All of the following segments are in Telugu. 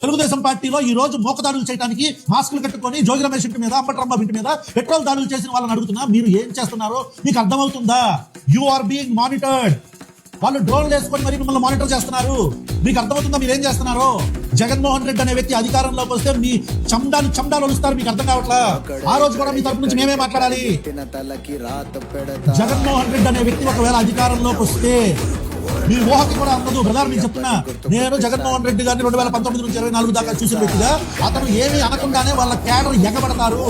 తెలుగుదేశం పార్టీలో ఈ రోజు మోకదాడులు చేయడానికి మాస్కులు కట్టుకొని జోగి రమేష్ ఇంటి మీద అంబట్రమ్మ ఇంటి మీద పెట్రోల్ దాడులు చేసిన వాళ్ళని అడుగుతున్నా, మీరు ఏం చేస్తున్నారో మీకు అర్థమవుతుందా? You are being monitored. వాళ్ళు డ్రోన్లు వేసుకొని మరి మిమ్మల్ని మానిటర్ చేస్తున్నారు. మీకు అర్థమవుతుందా మీరు ఏం చేస్తున్నారో? జగన్మోహన్ రెడ్డి అనే వ్యక్తి అధికారంలోకి వస్తే మీ చండాలు వలుస్తారు. మీకు అర్థం కావట్లా? ఆ రోజు కూడా మీ తరపు నుంచి మేమే మాట్లాడాలి. జగన్మోహన్ రెడ్డి అనే వ్యక్తి ఒకవేళ అధికారంలోకి వస్తే మీ ఊహకి కూడా అందదు బ్రదర్. మీకు చెప్తున్నా, నేను జగన్మోహన్ రెడ్డి గారిని 2019 నుంచి 24 దాకా చూసిన వ్యక్తిగా అతను ఏమీ అనకుండానే వాళ్ళ క్యాడర్ ఎగబడతారు.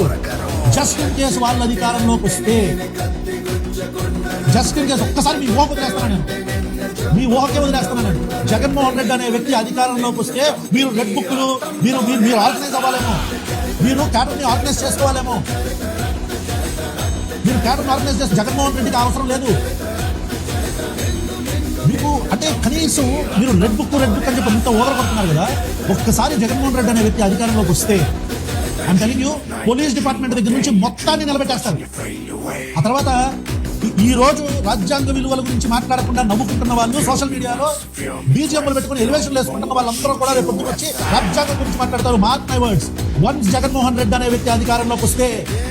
జస్ట్ ఇన్ కేసు వాళ్ళ అధికారంలోకి వస్తే, జస్ట్ ఇన్ కేసు ఒక్కసారి మీ ఊహకు వదిలేస్తున్నాను నేను, మీ ఊహకే వదిలేస్తున్నాను నేను. జగన్మోహన్ రెడ్డి అనే వ్యక్తి అధికారంలోకి వస్తే మీరు రెడ్ బుక్లు మీరు ఆర్గనైజ్ అవ్వాలేమో, మీరు క్యాడర్ని ఆర్గనైజ్ చేసుకోవాలేమో. మీరు క్యాడర్ని ఆర్గనైజ్ చేస్తే జగన్మోహన్ రెడ్డికి అవసరం లేదు మీకు. అంటే కనీసం మీరు రెడ్ బుక్ అని చెప్పి ఇంత ఓదరపడుతున్నారు కదా. ఒక్కసారి జగన్మోహన్ రెడ్డి అనే వ్యక్తి అధికారంలోకి వస్తే I'm telling you, police department దగ్గర నుంచి మొత్తాన్ని నిలబెట్టేస్తారు. ఆ తర్వాత ఈ రోజు రాజ్యాంగ విలువల గురించి మాట్లాడకుండా నవ్వుకుంటున్న వాళ్ళు, సోషల్ మీడియాలో బీజిఎంలు పెట్టుకుని ఎలివేషన్లు వేసుకుంటున్న వాళ్ళందరూ కూడా రేపు పొద్దున వచ్చి రాజ్యాంగం గురించి మాట్లాడతారు. Mark my words, once Jaganmohan Reddy అనే వ్యక్తి అధికారంలోకి వస్తే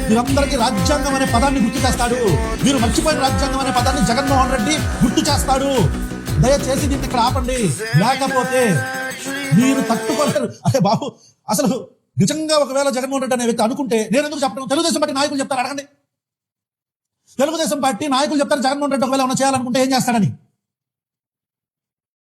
మీరందరికీ రాజ్యాంగం అనే పదాన్ని గుర్తు చేస్తాడు. మీరు మర్చిపోయిన రాజ్యాంగం అనే పదాన్ని జగన్మోహన్ రెడ్డి గుర్తు చేస్తాడు. దయచేసి దీన్ని ఇక్కడ ఆపండి, లేకపోతే మీరు తట్టుకోలేరు. అదే బాబు, అసలు నిజంగా ఒకవేళ జగన్మోహన్ రెడ్డి అనే వ్యక్తి అనుకుంటే నేను ఎందుకు చెప్పడం? తెలుగుదేశం పార్టీ నాయకులు చెప్తారు, అడగండి. తెలుగుదేశం పార్టీ నాయకులు చెప్తారు జగన్మోహన్ రెడ్డి ఒకవేళ ఏమైనా చేయాలనుకుంటే ఏం చేస్తాడని.